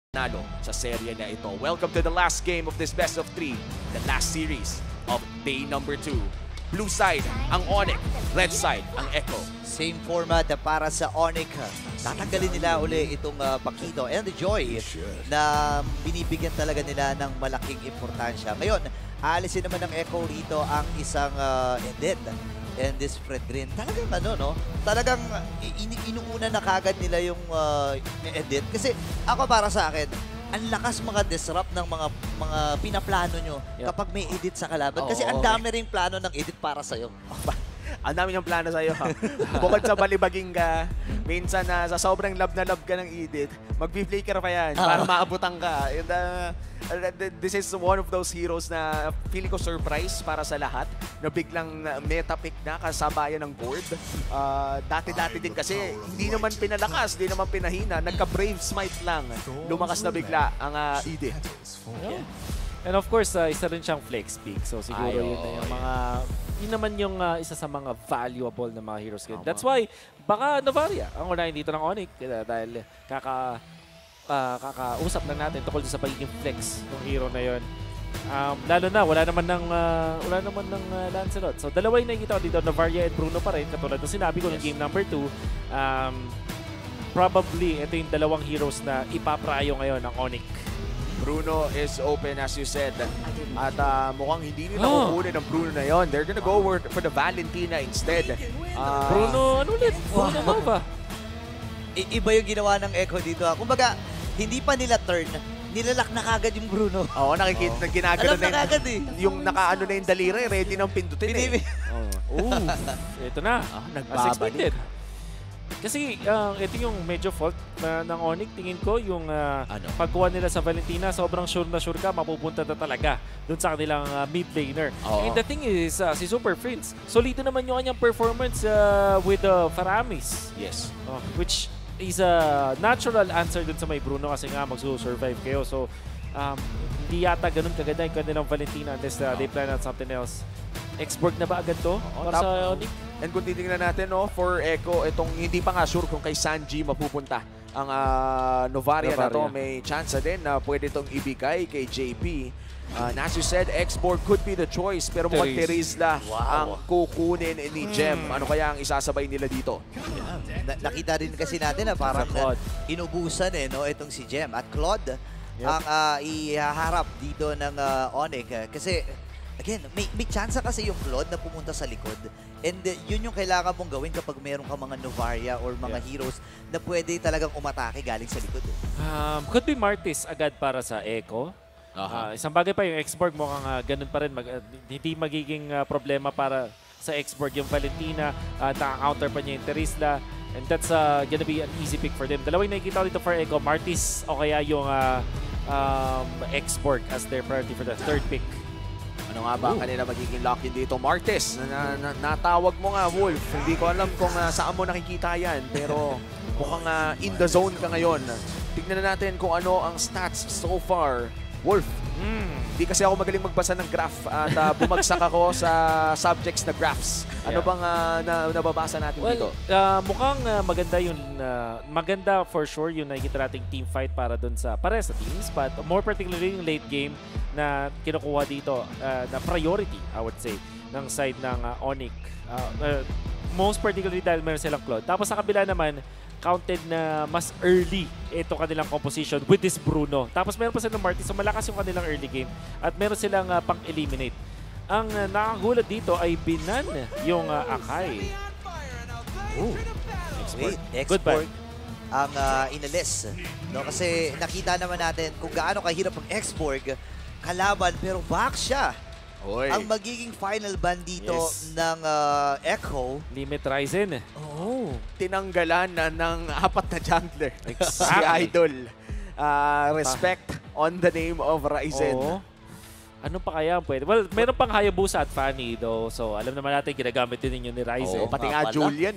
Nalo sa serye na ito. Welcome to the last game of this best of 3, the last series of day number 2. Blue side, ang Onyx. Red side, ang Echo. Same format para sa Onyx. Tatanggalin nila uli itong Paquito and the Joy na binibigyan talaga nila ng malaking importansya. Ngayon, aalisin naman ng Echo rito ang isang Edit and this Fred Green. Talagang talagang inuuna na kagad nila yung Edit. Kasi ako para sa akin, ang lakas mga disrupt ng mga pinaplano nyo kapag may edit sa kalaban. Kasi ang dami ring plano ng edit para sa'yo. Ang dami ng plano sa'yo. Bukod sa balibaging ka, minsan sa sobrang love na love ka ng edit, mag-flicker pa yan para maabutan ka. And, this is one of those heroes na feeling ko surprise para sa lahat na biglang meta pick na kasabayan ng board. Dati-dati din kasi hindi naman pinalakas, hindi naman pinahina. Nagka-brave smite lang. Lumakas na bigla ang edit. Yeah. And of course, isa rin siyang flex pick. So siguro yun naman yung isa sa mga valuable na mga heroes. That's why, baka Novaria ang unahin dito ng Onyx dahil kakausap lang natin tungkol sa pagiging flex ng hero na yun. Lalo na, wala naman ng Lancelot. So dalawa yung nakikita ko dito, Novaria at Bruno pa rin. Katulad ng sinabi ko ng game number 2, probably ito yung dalawang heroes na ipaprayo ngayon ng Onyx. Bruno is open as you said. At mukhang hindi nila kukunin ang Bruno na yon. They're gonna go for the Valentina instead. Bruno, ano ulit? Bruno Nova. Iba yung ginawa ng Echo dito. Kumbaga, hindi pa nila turn. Nilalak na kagad yung Bruno. Oo, nakikita na ginagano na yung kagad yung nakaano na yung daliri, ready nang pindutin Ito na. Nagbabalik. Kasi ito yung medyo fault ng Onyx. Tingin ko yung pagkuha nila sa Valentina, sobrang sure na sure ka, mapupunta na talaga doon sa kanilang mid laner. And the thing is, si Super Prince, solido naman yung kanyang performance with Faramis. Yes. Which is a natural answer dun sa may Bruno kasi nga magsusurvive kayo. So, hindi yata ganun kaganda yung kanilang Valentina unless they plan out something else. Export na ba agad to para sa Onyx? And kung titingnan natin, for Echo, itong hindi pa nga sure kung kay Sanji mapupunta ang Novaria na to. May chance din na pwede itong ibigay kay JP. And as you said, export could be the choice. Pero mukhang Terizla ang kukunin ni Gem. Ano kaya ang isasabay nila dito? Nakita rin kasi natin na parang inubusan itong si Gem. At Claude ang ihaharap dito ng Onyx. Kasi again, may chance kasi yung Claude na pumunta sa likod. And yun yung kailangan mong gawin kapag meron ka mga Novaria or mga heroes na pwede talagang umatake galing sa likod. Could be Martis agad para sa Echo. Isang bagay pa yung X-Borg, mukhang ganun pa rin. Hindi magiging problema para sa X-Borg yung Valentina. Naka-counter pa niya yung Terizla. And that's gonna be an easy pick for them. Dalawa yung nakikita ko dito for Echo, Martis o kaya yung X-Borg as their priority for the third pick. Ano nga ba ang kanila magiging lock-in dito? Martis, natawag mo nga, Wolf. Hindi ko alam kung saan mo nakikita yan. Pero mukhang in the zone ka ngayon. Tignan na natin kung ano ang stats so far. Wolf, hindi kasi ako magaling magbasa ng graph at bumagsak ako sa subjects na graphs. Ano bang nababasa natin dito? Mukhang maganda yun. Maganda for sure yung nakikita nating team fight para dun sa sa teams. But more particularly yung late game na kinukuha dito na priority, I would say, ng side ng Onyx. Most particularly dahil meron silang Claude. Tapos sa kabila naman, counted na mas early ito kanilang composition with this Bruno. Tapos meron pa silang Martis, so malakas yung kanilang early game. At meron silang pang-eliminate. Ang nakagulat dito ay binan yung Akai. Export ang inalis. Kasi nakita naman natin kung gaano kahirap ang Export kalaban, pero back siya. Ang magiging final ban dito ng Echo. Limit Ryzen. Tinanggalan ng 4 na jungler. Si Idol. Respect on the name of Ryzen. Ano pa kaya pwede? Well, meron pang Hayabusa at Fanny though. So, alam naman natin, ginagamit din ninyo ni Ryzen. Pati nga Julian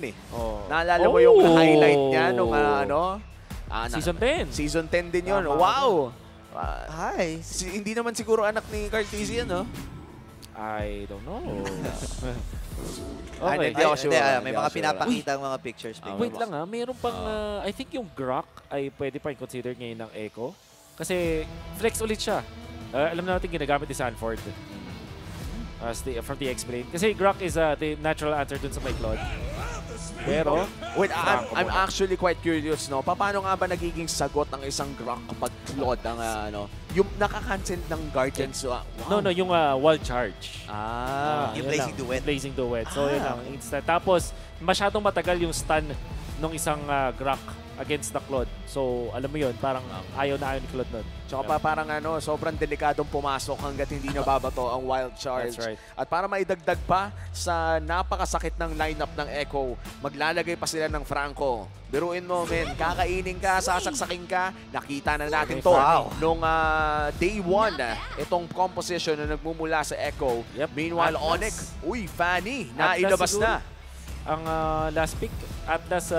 Naalala mo yung highlight niya nung Season 10. Season 10 din yun. Wow! Hi. Hindi naman siguro anak ni Cartesian, I don't know. Okay. Hindi ako sure. May mga pinapakita ang mga pictures. Wait lang meron pang, I think yung Grok ay pwede pa i-consider ngayon ng Echo. Kasi flex ulit siya. Alam natin ginagamit ni Sanford. From the explain. Kasi Grok is the natural answer dun sa may Claude. Pero, wait, I'm actually quite curious, no? Paano nga ba nagiging sagot ng isang Grok kapag Claude ang yung nakakancel ng Guardians? Wow. No, yung wall charge. Yung Yun Blazing lang, Duet. Blazing Duet. So, yun lang. Instant. Tapos, masyadong matagal yung stun ng isang Grok against the Claude. So, alam mo yun, parang ayaw na ayaw ni Claude nun. Tsaka parang sobrang delikadong pumasok hanggat hindi nababato ang Wild Charge. That's right. At para maidagdag pa sa napakasakit ng lineup ng Echo, maglalagay pa sila ng Franco. Biruin mo, men, kakainin ka, sasaksakin ka, nakita na natin to. Wow. Nung day 1, itong composition na nagmumula sa Echo. Yep. Meanwhile, Atlas. Onyx, Fanny, Atlas nailabas siguro. na. Ang last pick, Atlas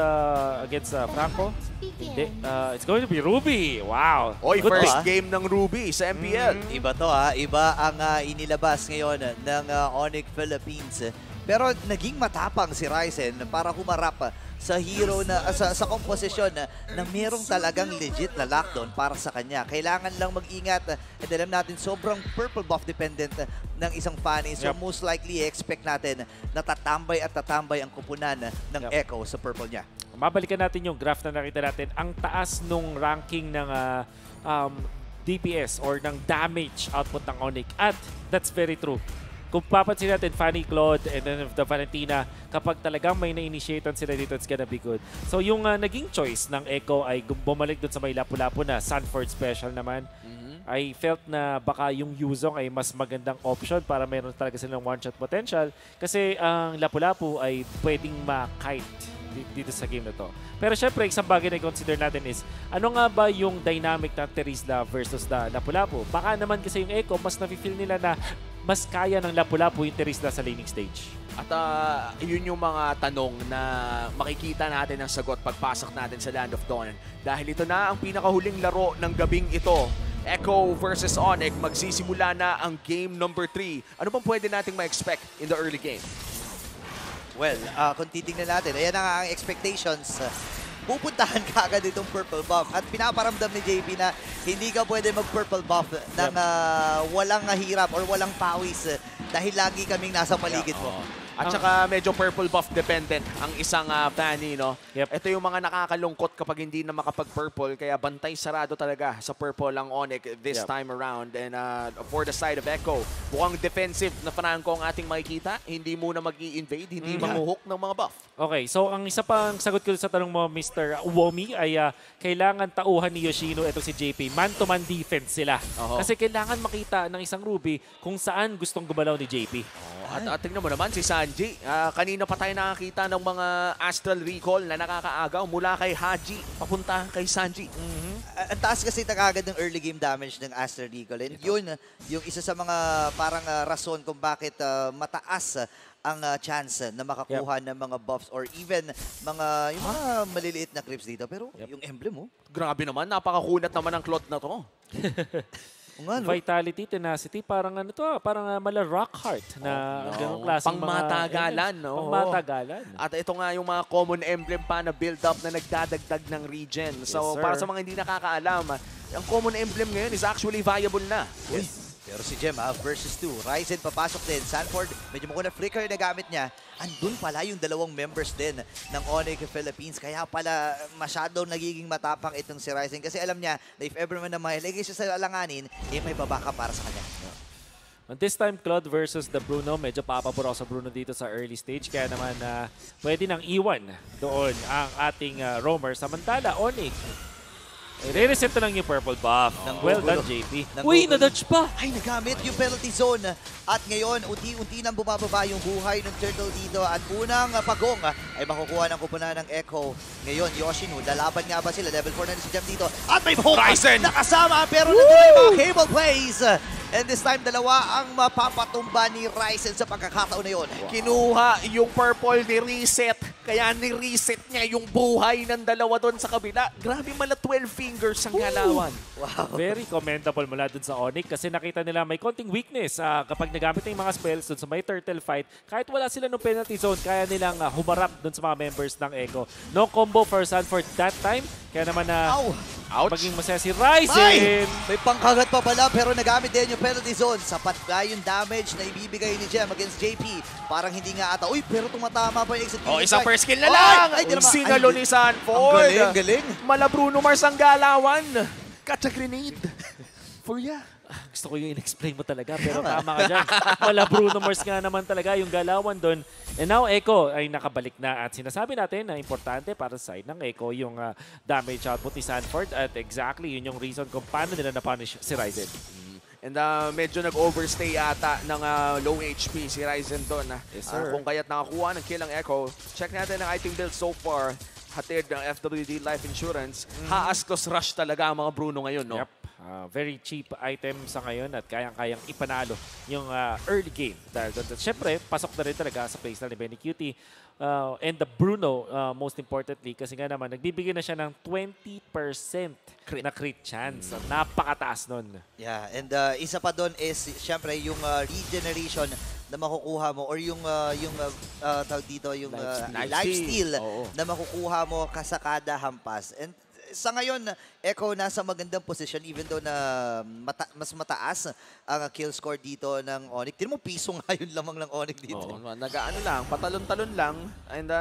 against Franco. Hindi. It's going to be Ruby. Wow. Oy, Good first ba? game ng Ruby sa MPL. Iba to iba ang inilabas ngayon ng Onyx Philippines. Pero naging matapang si Ryzen para humarap sa hero na sa komposisyon na merong talagang legit na lockdown para sa kanya. Kailangan lang mag-ingat. At alam natin sobrang purple buff dependent ng isang Fanny. So most likely expect natin na tatambay at tatambay ang kupunan ng Echo sa purple niya. Mabalikan natin yung graph na nakita natin. Ang taas nung ranking ng DPS or ng damage output ng Onyx. At that's very true. Kung papansin natin, Fanny, Claude, and then the Valentina, kapag talagang may na-initiatan sila dito, it's gonna be good. So yung naging choice ng Echo ay bumalik dun sa may lapu-lapu na Sanford special naman. I felt na baka yung Yuzong ay mas magandang option para meron talaga silang one-shot potential. Kasi ang lapu-lapu ay pwedeng ma-kite dito sa game na to. Pero syempre, isang bagay na i-consider natin is, ano nga ba yung dynamic ng Terizla versus the Lapu-Lapu? Baka naman kasi yung Echo, mas na-feel nila na mas kaya ng Lapu-Lapu yung Terizla sa laning stage. At yun yung mga tanong na makikita natin ang sagot pagpasok natin sa Land of Dawn. Dahil ito na ang pinakahuling laro ng gabing ito. Echo versus Onyx, magsisimula na ang game number 3. Ano bang pwede nating ma-expect in the early game? Well, kung titingnan natin, ayan na nga ang expectations. Pupuntahan ka agad itong purple buff. At pinaparamdam ni JP na hindi ka pwede mag-purple buff ng walang hirap or walang pawis dahil lagi kaming nasa paligid mo. At saka medyo purple buff dependent ang isang Fanny, no? Yep. Ito yung mga nakakalungkot kapag hindi na makapag-purple, kaya bantay sarado talaga sa purple ang Onyx this time around. And for the side of Echo, mukhang defensive na Franco ang ating makikita. Hindi muna mag-i-invade, hindi manghuhook ng mga buff. Okay, so ang isa pang sagot ko sa tanong mo, Mr. Uwomi, ay kailangan tauhan ni Yoshino ito si JP. Man-to-man defense sila. Kasi kailangan makita ng isang Ruby kung saan gustong gumalaw ni JP. At tingnan mo naman si Sanji. Kanina pa tayo nakakita ng mga Astral Recall na nakakaagaw mula kay Haji papunta kay Sanji. Ang taas kasi agad ng early game damage ng Astral Recall. And yun, yung isa sa mga parang rason kung bakit mataas ang chance na makakuha ng mga buffs or even yung mga maliliit na clips dito. Pero yung emblem mo. Grabe naman, napakakunat naman ang cloth na to. Vitality, tenacity, parang parang mala rock heart na ganong klaseng pangmatagalan, mga no? pangmatagalan. At ito nga yung mga common emblem pa na build up na nagdadagdag ng regen. So para sa mga hindi nakakaalam, ang common emblem ngayon is actually viable na. Pero si Gem versus 2. Ryzen papasok din. Sanford, medyo mukha na flicker na gamit niya. Andun pala yung dalawang members din ng Onyx Philippines. Kaya pala masyadong nagiging matapang itong si Ryzen. Kasi alam niya na if ever man na mailagay siya sa alanganin, may babaka para sa kanya. And this time, Claude versus the Bruno. Medyo papaburo sa Bruno dito sa early stage. Kaya naman pwede nang iwan doon ang ating roamer. Samantala, Onyx, re-reset na lang yung purple buff. Well done, JP. Uy, na-dodge pa! Ay, nagamit yung penalty zone. At ngayon, unti-unti nang bumababa yung buhay ng turtle dito. At unang pagong ay makukuha ng kupunan ng Echo. Ngayon, Yoshino, lalaban nga ba sila? Level 4 na si Jam dito. At may hook nakasama, pero nandun yung mga cable plays. And this time, dalawa ang mapapatumba ni Ryzen sa pagkakataon na yun. Kinuha yung purple ni Reset. Kaya ni-reset niya yung buhay ng dalawa doon sa kabila. Grabe mala 12 fingers ang galawan. Wow. Very commendable mula dun sa Onyx kasi nakita nila may konting weakness kapag nagamit ng mga spells dun sa may turtle fight. Kahit wala sila ng penalty zone, kaya nilang humarap dun sa mga members ng Echo. No combo for Sanford that time. Kaya naman na Ouch! maging masaya si Ay! Ryzen. May pangkagat pa pala pero nagamit din yung penalty zone. Sapat ba yung damage na ibibigay ni Gem against JP? Parang hindi nga ata. Uy, pero tumatama pa yung execution. Isang first kill na lang! Ay, di naman. Sinalo ni Sanford. Ang galing, galing. Mala Bruno Mars ang galawan. Catch a grenade. For ya. Gusto ko yung in-explain mo talaga, pero tama ka dyan. Wala Bruno Mars nga naman talaga yung galawan doon. And now, Echo ay nakabalik na at sinasabi natin na importante para sa side ng Echo yung damage output ni Sanford at exactly yun yung reason kung paano nila na-punish si Ryzen. And medyo nag-overstay ata ng low HP si Ryzen doon. Yes, sir. Kung kaya't nakakuha ng kill ang Echo, check natin ang item build so far. Hatid ng FWD Life Insurance. Haastos rush talaga ang mga Bruno ngayon, no? Yep. Very cheap item sa ngayon at kayang-kayang ipanalo yung early game. Dahil doon, siyempre, pasok na rin talaga sa playstyle ni Benny Cutie. And the Bruno, most importantly, kasi nga naman, nagbibigay na siya ng 20% na crit chance. Napakataas nun. Yeah, and isa pa doon is, siyempre, yung regeneration na makukuha mo or yung tawag dito, yung lifesteal na makukuha mo kasakada hampas. And sa ngayon, Echo nasa magandang position even though na mas mataas ang kill score dito ng Onyx. Tignan mo, piso nga yun lamang ng Onyx dito. Nag-ano lang, patalon-talon lang. And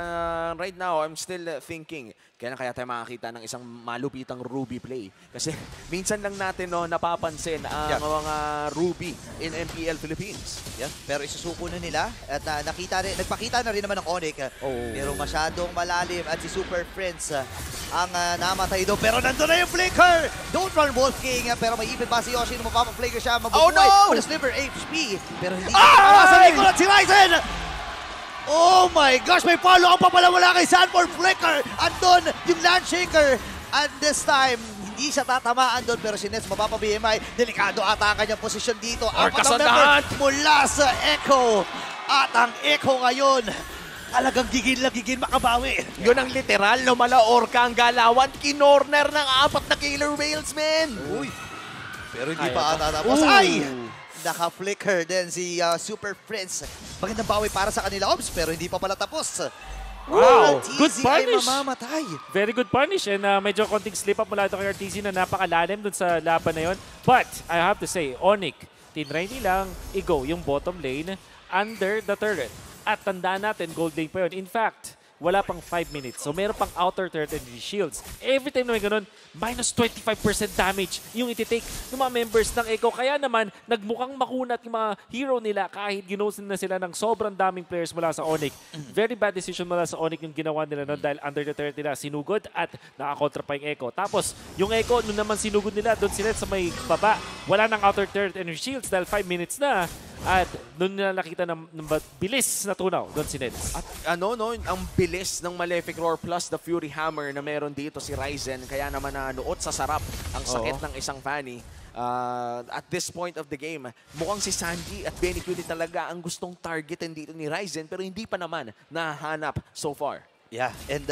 right now, I'm still thinking, kailan kaya tayo makakita ng isang malupitang Ruby play? Kasi minsan lang natin napapansin ang mga Ruby in MPL Philippines. Yeah. Pero isusuko na nila at nagpakita na rin naman ng Onyx. Pero masyadong malalim at si Super Friends ang namatay doon. Pero nandun na yung flicker! Don't run Wolf King! Pero may ipin pa si Yoshi na mapapa-flicker siya. Mabubuhay for the sliver HP. Pero hindi sa likod si Ryzen! Oh my gosh! May follow-up pa pala wala kay Sanford Flicker! Andun yung Landshaker! And this time, hindi siya tatamaan doon pero si Nets mapapa-BMI. Delikado ata ang kanyang posisyon dito. Apat ang member mula sa Echo. At ang Echo ngayon, talagang gigil makabawi. Yun ang literal na mala-orca ang galawan. Kinorner ng 4 na killer whales, men! Uy! Pero hindi pa ata tapos. Ay! Naka-flicker din si Super Prince. Magandang bawi para sa kanila, Ops, pero hindi pa pala tapos. Wow! Good punish! Ay mamamatay. Very good punish and medyo konting slip up mula ito kay RTZ na napakalalim dun sa laban na yun. But, I have to say, Onyx, tinry nilang i-go yung bottom lane under the turret. At tandaan natin, gold lane pa yun. In fact, wala pang 5 minutes. So, meron pang outer turret energy shields. Every time na may ganun, minus 25% damage yung ititake ng mga members ng Echo. Kaya naman, nagmukhang makunat yung mga hero nila kahit ginosin na sila ng sobrang daming players mula sa Onyx. Very bad decision mula sa Onyx yung ginawa nila nun dahil under the turret nila sinugod at nakakontra pa yung Echo. Tapos, yung Echo, nung naman sinugod nila, doon sila sa may baba. Wala ng outer turret energy shields dahil 5 minutes na. At doon nila nakita ng bilis na tunaw doon si Neds. At ang bilis ng Malefic Roar plus the Fury Hammer na meron dito si Ryzen. Kaya naman nuot sa sarap ang sakit ng isang Fanny. At this point of the game, mukhang si Sanji at Benny Cutie talaga ang gustong targetin dito ni Ryzen pero hindi pa naman nahanap so far. Yeah, and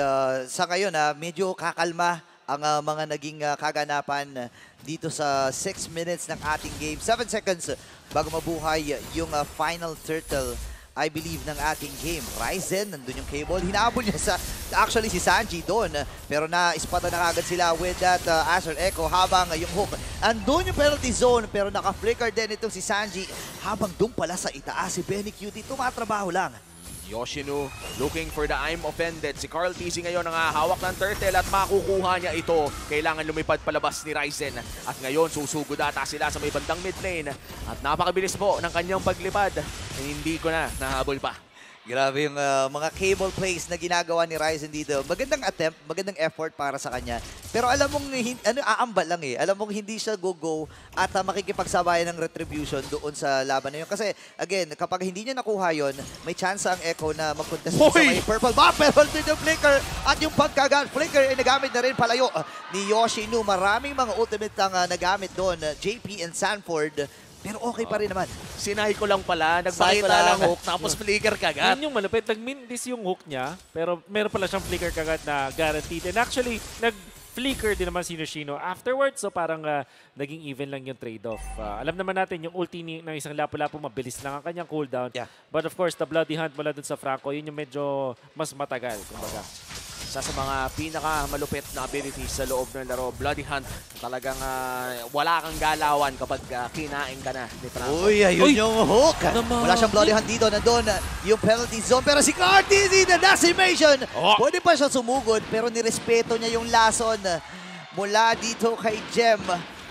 sa ngayon, medyo kakalma ang mga naging kaganapan dito sa 6 minutes ng ating game. 7 seconds bago mabuhay yung final turtle, I believe, ng ating game. Ryzen, nandun yung cable. Hinabol niya actually si Sanji doon. Pero na-ispada na agad sila with that Azure Echo habang yung hook. Andun yung penalty zone pero naka-flicker din itong si Sanji. Habang doon pala sa itaas si Benny Cutie, tumatrabaho lang. Yoshino looking for the I'm offended. Si Carl TZ ngayon ang hawak ng turtle at makukuha niya ito. Kailangan lumipad palabas ni Ryzen. At ngayon susugod ata sila sa may bandang mid lane. At napakabilis po ng kanyang paglipad. Hindi ko na nahabol pa. Grabe yung mga cable plays na ginagawa ni Ryzen dito. Magandang attempt, magandang effort para sa kanya. Pero alam mong, aambal lang eh. Alam mong hindi siya go-go at makikipagsabayan ng retribution doon sa laban na yun. Kasi, again, kapag hindi niya nakuha yun, may chance ang Echo na mag-contest sa may purple bar. Pero yung flicker at yung pagkagat flicker ay nagamit na rin palayo ni Yoshino. Maraming mga ultimate ang nagamit doon. JP and Sanford. Pero okay pa rin naman. Sinahi ko lang pala, nagpakita lang hook, tapos flicker kagat. Yun yung malupit. Nag-min-dis yung hook niya, pero meron pala siyang flicker kagat na guaranteed. And actually, nag-flicker din naman si Yoshino afterwards, so parang naging even lang yung trade-off. Alam naman natin, yung ulti ng isang Lapu-Lapu, mabilis lang ang kanyang cooldown. Yeah. But of course, the Bloody Hunt mula dun sa Franco, yun yung medyo mas matagal, kumbaga. isa sa mga pinakamalupit na abilities sa loob ng laro. Bloody Hunt, talagang wala kang galawan kapag kinain ka na ni Franco. Uy, ayun Uy! yung hook. Naman. Wala siyang bloody hand dito. Nandun yung penalty zone. Pero si Cartizzi, the decimation. Pwede pa siya sumugod, pero nirespeto niya yung lason mula dito kay Jem.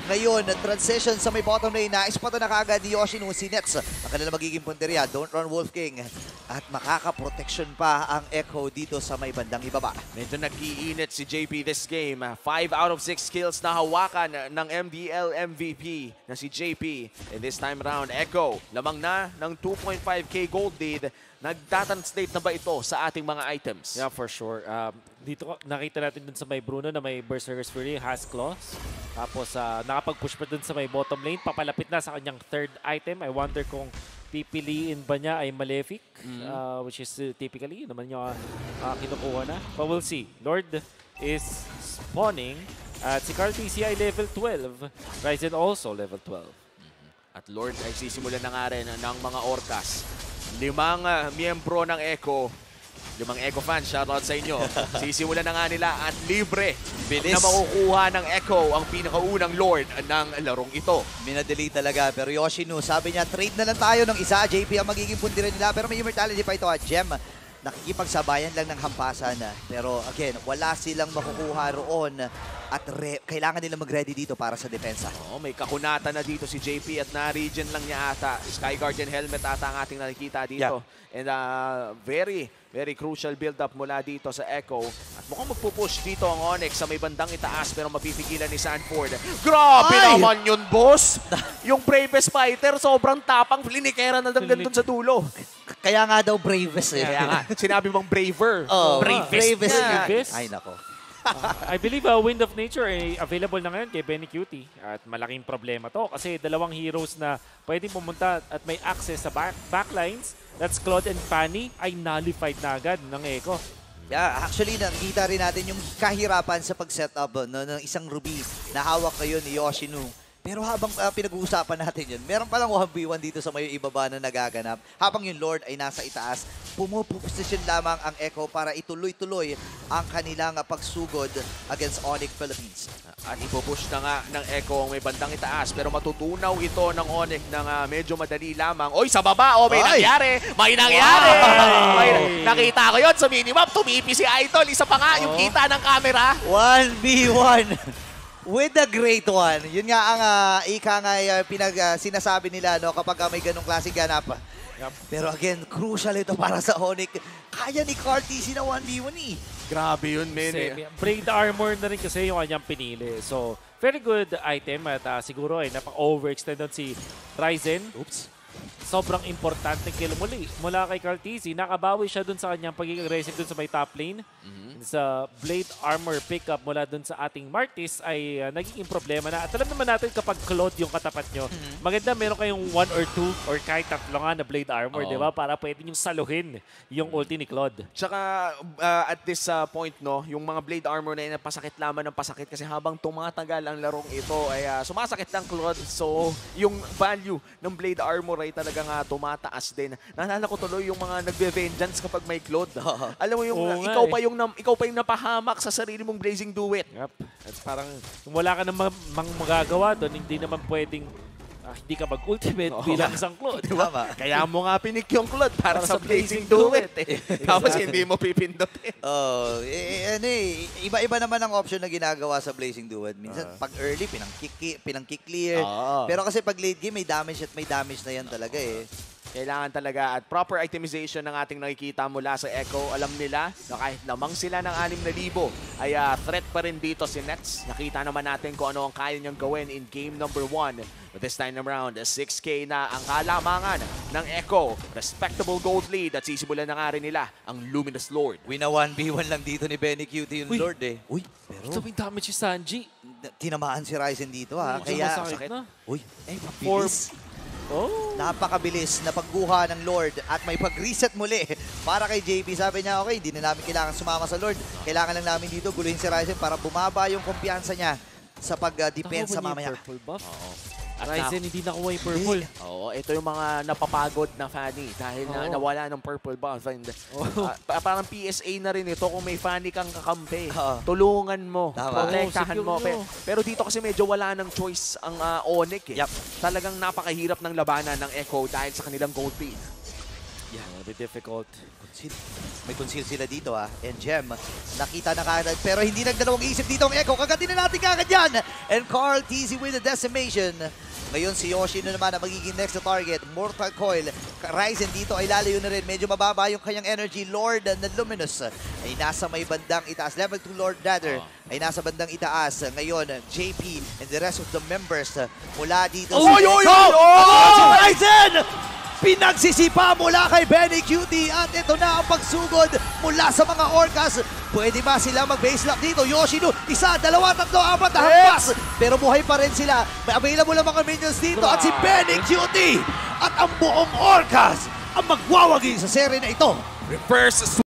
Ngayon, transition sa may bottom lane na ispata na kagad ni Yoshino si Nets. Ang kanila magiging punteriya, don't run Wolf King. At makaka-protection pa ang Echo dito sa may bandang ibaba. Medyo nag-iinit si JP this game. 5 out of 6 kills na hawakan ng MDL MVP na si JP. And this time around, Echo, lamang na ng 2.5k gold lead. Nagtatranslate na ba ito sa ating mga items? Yeah, for sure. Dito nakita natin dun sa may Bruno na may Berserker's Fury, has claws. Tapos nakapag-push pa dun sa may bottom lane. Papalapit na sa kanyang third item. I wonder kung pipiliin ba niya ay Malefic, which is typically, naman niya kinukuha na. But we'll see. Lord is spawning at si Cartizzi ay level 12. Ryzen also level 12. At Lord ay sisimulan na nga rin ng mga Orcas. 5 miyembro ng Echo. 5 Echo fans, shoutout sa inyo. Sisimulan na nga nila at libre Bilis. na makukuha ng Echo ang pinakaunang Lord ng larong ito. Minadali talaga. Pero Yoshino, sabi niya, trade na lang tayo ng isa. JP ang magiging puntirin nila. Pero may immortality pa ito at Gem. Nakikipagsabayan lang ng hampasan. Pero again, wala silang makukuha roon. At kailangan nila mag-ready dito para sa depensa. Oh, may kakunatan na dito si JP at na-regen lang niya ata. Sky Guardian helmet ata ang ating nakikita dito. Yeah. And very crucial build-up mula dito sa Echo. At mukhang magpupush dito ang Onyx sa may bandang itaas pero mapipigilan ni Sanford. Grabe naman yun, boss! Yung bravest fighter, sobrang tapang. Linikera na lang dun sa dulo. Kaya nga daw bravest eh. Kaya nga, sinabi bang braver? Oh, Bravest nga. Bravest. Ay, nako. I believe Wind of Nature ay available na ngayon kay Benny Cutie. At malaking problema to kasi dalawang heroes na pwedeng pumunta at may access sa backlines. That's Claude and Fanny ay nullified na agad ng Echo. Yeah, actually, nakikita rin natin yung kahirapan sa pag-setup ng isang Ruby na hawak ngayon ni Yoshino. Pero habang pinag-uusapan natin yun, meron palang 1v1 dito sa may ibaba na nagaganap. Habang yung Lord ay nasa itaas, pumuposisyon lamang ang Echo para ituloy-tuloy ang kanilang pagsugod against Onyx Philippines. At ipupush na nga ng Echo ang may bandang itaas pero matutunaw ito ng Onyx ng medyo madali lamang. Oy, sa baba! Oh, may nangyari! May nangyari! Nakita ko yun sa minimap. Tumipi si Idol. Isa pa nga yung kita ng camera. 1v1 with the great one. Yun nga ang sinasabi nila kapag may ganong klaseng ganap. Yep. Pero again, crucial ito para sa Onyx. Kaya ni Cartizzi na 1v1 eh. Grabe yun, men. Break the armor na rin kasi yung kanyang pinili. So, very good item at siguro ay napaka-overextend doon si Ryzen. Oops. Sobrang importante kill mula kay Cartizzi. Nakabawi siya dun sa kanyang pagiging aggressive dun sa may top lane. Sa Blade Armor pickup mula dun sa ating Martis ay nagiging problema na. At alam naman natin kapag Claude yung katapat nyo, maganda meron kayong 1 or 2 or kahit 3 nga na Blade Armor, di ba? Para pwede nyo saluhin yung ulti ni Claude. Tsaka at this point, no, yung mga Blade Armor na yun, pasakit lamang ng pasakit kasi habang tumatagal ang larong ito ay sumasakit lang Claude. So, yung value ng Blade Armor ay talagang tumataas din. Naalala ko tuloy yung mga nagbe-vengeance kapag may Claude. Alam mo yung ikaw pa yung napahamak sa sarili mong Blazing Duet. Yep. At parang kung wala ka namang magagawa doon, hindi naman pwedeng hindi ka mag-ultimate bilang isang Claude. Diba? Kaya mo nga pinik yung Claude para sa Blazing Duet. Tapos hindi mo pipindutin. Iba-iba naman ang option na ginagawa sa Blazing Duet. Minsan pag early, pinang-kick-clear. Pero kasi pag late game, may damage at may damage na yan talaga eh. Kailangan talaga at proper itemization ng ating nakikita mula sa Echo. Alam nila na kahit lamang sila ng 6,000 ay threat pa rin dito si Nets. Nakita naman natin kung ano ang kaya niyang gawin in game number 1. But this time around, 6K na ang kalamangan ng Echo. Respectable gold lead at sisimulan na nga rin nila ang Luminous Lord. Wina 1v1 lang dito ni Benny Cutie yung Lord eh. Uy, pero Ito may damage si Sanji. tinamaan si Ryzen dito ha. Medyo Kaya, masakit na. uy, mabilis. Oh. Napakabilis na pagkuha ng Lord at may pag-reset muli para kay JP. Sabi niya, okay, hindi na namin kailangan sumama sa Lord. Kailangan lang namin dito guluhin si Ryzen para bumaba yung kumpiyansa niya sa pag-defense sa mamaya. Purple buff. Ryzen hindi nakuha yung purple. Oo, ito yung mga napapagod na Fanny dahil na Oo. nawala ng purple buff. And, parang PSA na rin ito kung may Fanny kang kakampi. Oo. Tulungan mo, Tama. protektahan Oo, mo. secure mo. Pero dito kasi medyo wala ng choice ang Onyx eh. Yup. Talagang napakahirap ng labanan ng Echo dahil sa kanilang gold pick. Yeah, a bit difficult. May conceal sila dito And Gem, nakita na kagad. Pero hindi nagdalawang isip dito ang Echo. Kagatin na natin kagad yan. And Carl TZ with the decimation. Ngayon si Yoshi na naman ang magiging next na target. Mortal Coil. Ryzen dito ay lalayo na rin. Medyo mababa yung kanyang energy. Lord na Luminous ay nasa may bandang itaas. Level 2 Lord Ladder ay nasa bandang itaas. Ngayon, JP and the rest of the members mula dito. Si Ryzen! Pinagsisipa mula kay Benny Cutie at ito na ang pagsugod mula sa mga Orcas. Pwede ba sila mag-base lock dito? Yoshino, 1, 2, 3, 4 na hampas. Pero buhay pa rin sila. May available ang mga minions dito at si Benny Cutie at ang buong Orcas ang magwawagi sa serye na ito. Reverse